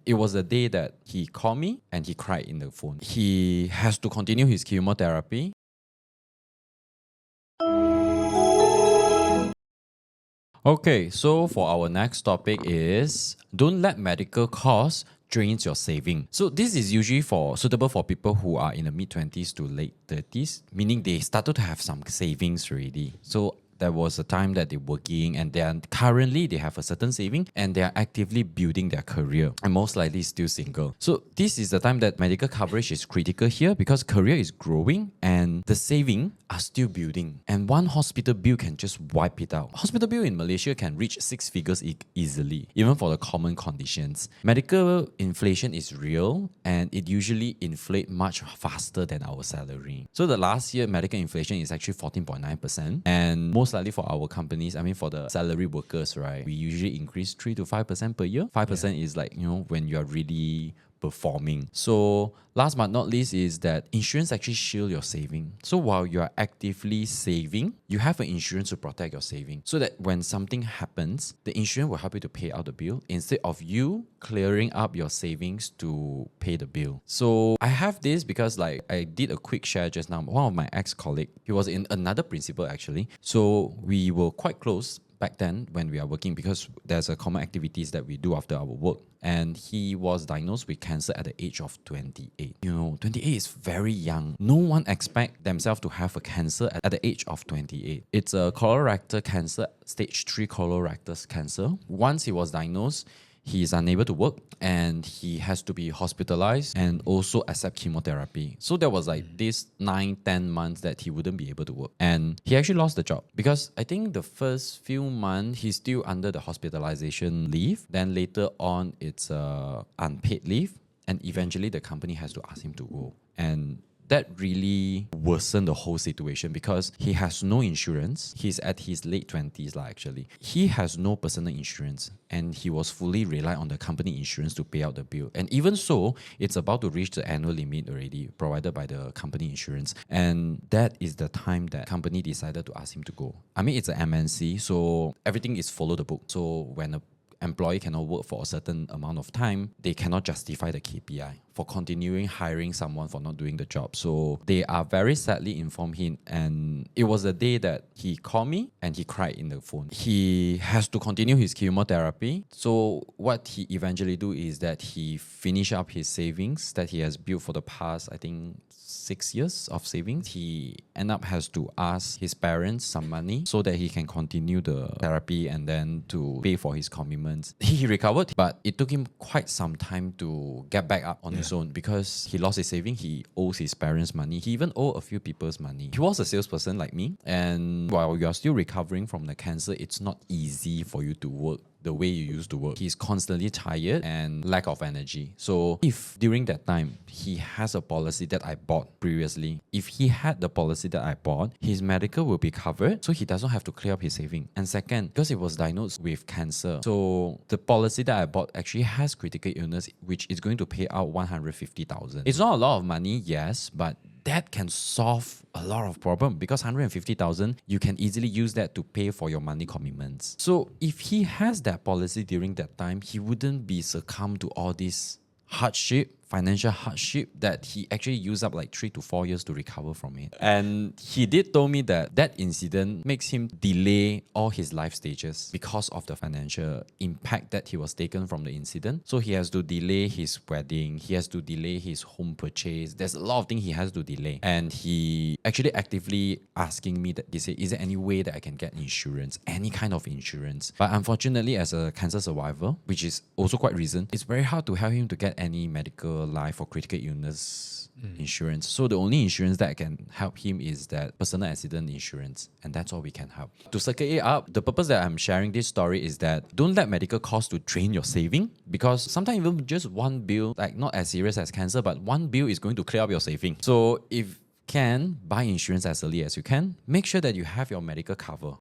it was the day that he called me and he cried in the phone. He has to continue his chemotherapy. Okay, so for our next topic is don't let medical costs drains your saving. So this is usually suitable for people who are in the mid-20s to late 30s, meaning they started to have some savings already. So there was a time that they're working and currently they have a certain saving and they are actively building their career and most likely still single. So this is the time that medical coverage is critical here because career is growing and the saving are still building. And one hospital bill can just wipe it out. Hospital bill in Malaysia can reach 6 figures easily, even for the common conditions. Medical inflation is real and it usually inflates much faster than our salary. So the last year medical inflation is actually 14.9%, and most likely for our companies, I mean for the salary workers, right, we usually increase 3 to 5% per year. 5% is like, when you're really performing. So last but not least is that insurance actually shield your saving. So while you are actively saving, you have an insurance to protect your saving so that when something happens, the insurance will help you to pay out the bill instead of you clearing up your savings to pay the bill. So I have this because I did a quick share just now. One of my ex-colleague, he was in another principal actually. So we were quite close back then when we are working because there's a common activities that we do after our work. And he was diagnosed with cancer at the age of 28. 28 is very young. No one expect themselves to have a cancer at the age of 28. It's a colorectal cancer, stage 3 colorectal cancer. Once he was diagnosed, he is unable to work and he has to be hospitalized and also accept chemotherapy. So there was this 9-10 months that he wouldn't be able to work. And he actually lost the job because I think the first few months he's still under the hospitalization leave. Then later on it's unpaid leave. And eventually the company has to ask him to go. And that really worsened the whole situation because he has no insurance. He's at his late 20s actually. He has no personal insurance and he was fully reliant on the company insurance to pay out the bill. And even so, it's about to reach the annual limit already provided by the company insurance. And that is the time that company decided to ask him to go. I mean, it's an MNC, so everything is follow the book. So when a employee cannot work for a certain amount of time, they cannot justify the KPI for continuing hiring someone for not doing the job. So they are very sadly informed him, and it was the day that he called me and he cried in the phone. He has to continue his chemotherapy. So what he eventually do is that he finish up his savings that he has built for the past, I think, 6 years of savings. He end up has to ask his parents some money so that he can continue the therapy and then to pay for his commitments. He recovered, but it took him quite some time to get back up on his own because he lost his saving. He owes his parents money. He even owed a few people's money. He was a salesperson like me, and while you are still recovering from the cancer, it's not easy for you to work the way you used to work. He's constantly tired and lack of energy. So if during that time he has a policy that I bought previously, if he had the policy that I bought, his medical will be covered, so he doesn't have to clear up his saving. And second, because he was diagnosed with cancer, so the policy that I bought actually has critical illness, which is going to pay out 150,000. It's not a lot of money, yes, but that can solve a lot of problem because 150,000, you can easily use that to pay for your money commitments. So if he has that policy during that time, he wouldn't be succumbed to all this financial hardship that he actually used up 3 to 4 years to recover from it. And he did tell me that incident makes him delay all his life stages because of the financial impact that he was taken from the incident. So he has to delay his wedding, he has to delay his home purchase. There's a lot of things he has to delay. And he actually actively asking me that he said, is there any way that I can get insurance, any kind of insurance? But unfortunately, as a cancer survivor, which is also quite recent, it's very hard to help him to get any medical life or critical illness insurance. So the only insurance that can help him is that personal accident insurance, and that's all we can help. To circle it up, the purpose that I'm sharing this story is that don't let medical costs to drain your saving, because sometimes even just one bill, not as serious as cancer, but one bill is going to clear up your saving. So if can buy insurance as early as you can, make sure that you have your medical cover.